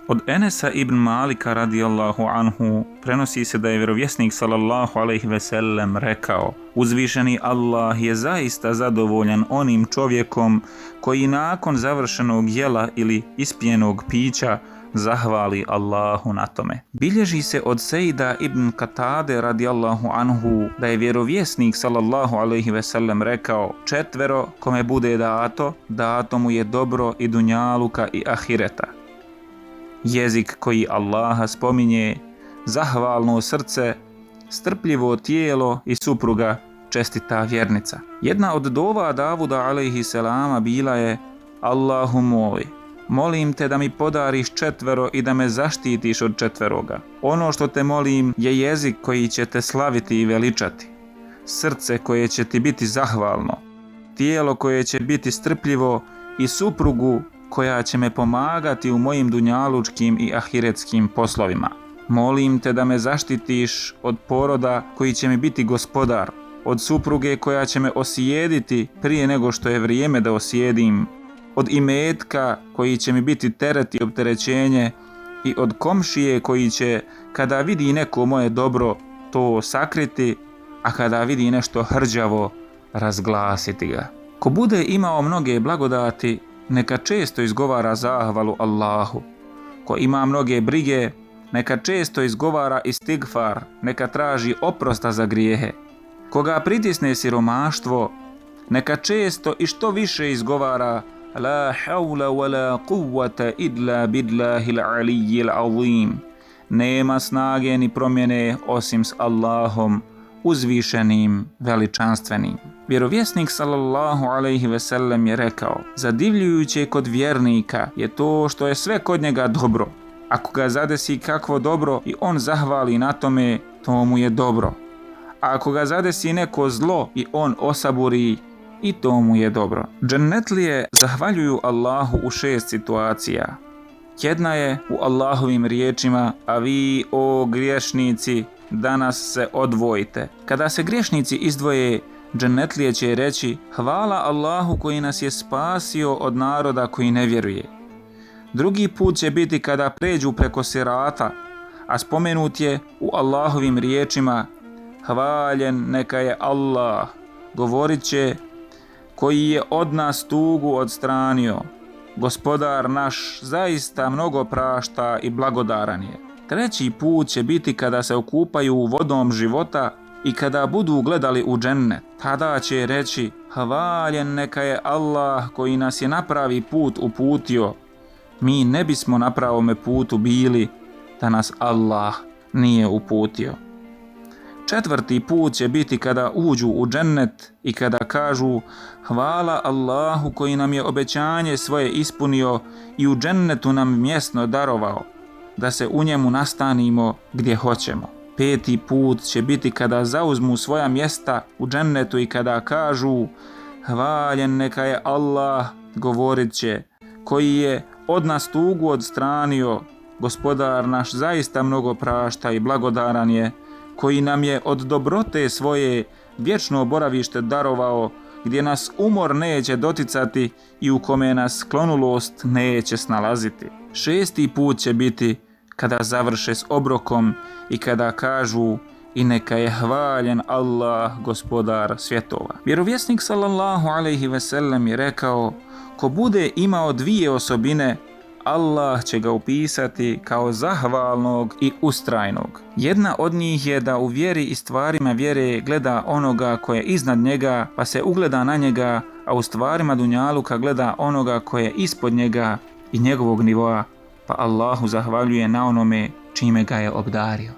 Od Enesa ibn Malika radijallahu anhu prenosi se da je vjerovjesnik sallallahu alejhi ve sellem rekao: uzvišeni Allah je zaista zadovoljan onim čovjekom koji nakon završenog jela ili ispijenog pića zahvali Allahu na tome. Bilježi se od Sejda ibn Katade radijallahu anhu da je vjerovjesnik sallallahu alejhi ve sellem rekao: četvero kome bude dato mu je dobro i dunjaluka i ahireta. Jezik koji Allaha spominje, zahvalno srce, strpljivo tijelo i supruga čestita vjernica. Jedna od dova Davuda alejhi selama bila je: Allahu moj, molim te da mi podariš četvero i da me zaštitiš od četveroga. Ono što te molim je jezik koji će te slaviti i veličati, srce koje će ti biti zahvalno, tijelo koje će biti strpljivo i suprugu koja će me pomagati u mojim dunjalučkim i ahiretskim poslovima. Molim te da me zaštitiš od poroda koji će mi biti gospodar, od supruge koja će me osijediti prije nego što je vrijeme da osijedim, od imetka koji će mi biti teret i opterećenje i od komšije koji će, kada vidi neko moje dobro, to sakriti, a kada vidi nešto hrđavo, razglasiti ga. Ko bude imao mnoge blagodati, neka često izgovara zahvalu Allahu. Ko ima mnoge brige, neka često izgovara istigfar, neka traži oprosta za grijehe. Koga pritisne siromaštvo, neka često i što više izgovara La hawla wa la quwwata illa billahil aliyyil azim. Nema snage ni promjene osim s Allahom, uzvišenim, veličanstvenim. Vjerovjesnik sallallahu alejhi ve sellem je rekao: zadivljujuće kod vjernika je to što je sve kod njega dobro. Ako ga zadesi kakvo dobro i on zahvali na tome, to mu je dobro. A ako ga zadesi neko zlo i on osaburi, i to mu je dobro. Džennetlije zahvaljuju Allahu u 6 situacija. Jedna je u Allahovim riječima: a vi, o griješnici, danas se odvojite. Kada se griješnici izdvoje, džennetlije će reći: hvala Allahu koji nas je spasio od naroda koji ne vjeruje. Drugi put će biti kada pređu preko sirata, a spomenut je u Allahovim riječima: hvaljen neka je Allah, govorit će: koji je od nas tugu odstranio. Gospodar naš zaista mnogo prašta i blagodaran je. Treći put će biti kada se okupaju vodom života i kada budu gledali u džennet. Tada će reći: hvaljen neka je Allah koji nas je na pravi put uputio. Mi ne bismo na pravome putu bili da nas Allah nije uputio. Četvrti put će biti kada uđu u džennet i kada kažu: hvala Allahu koji nam je obećanje svoje ispunio i u džennetu nam mjesno darovao, da se u njemu nastanimo gdje hoćemo. Peti put će biti kada zauzmu svoja mjesta u džennetu i kada kažu: hvaljen neka je Allah, govorit će: koji je od nas tugu odstranio. Gospodar naš zaista mnogo prašta i blagodaran je, koji nam je od dobrote svoje vječno boravište darovao, gdje nas umor neće doticati i u kome nas sklonulost neće snalaziti. Šesti put će biti kada završe s obrokom i kada kažu: i neka je hvaljen Allah, gospodar svjetova. Vjerovjesnik sallallahu alejhi ve sellem je rekao: ko bude imao 2 osobine, Allah će ga upisati kao zahvalnog i ustrajnog. Jedna od njih je da u vjeri i stvarima vjere gleda onoga koje je iznad njega, pa se ugleda na njega, a u stvarima dunjaluka gleda onoga koje je ispod njega i njegovog nivoa, pa Allahu zahvaljuje na onome čime ga je obdario.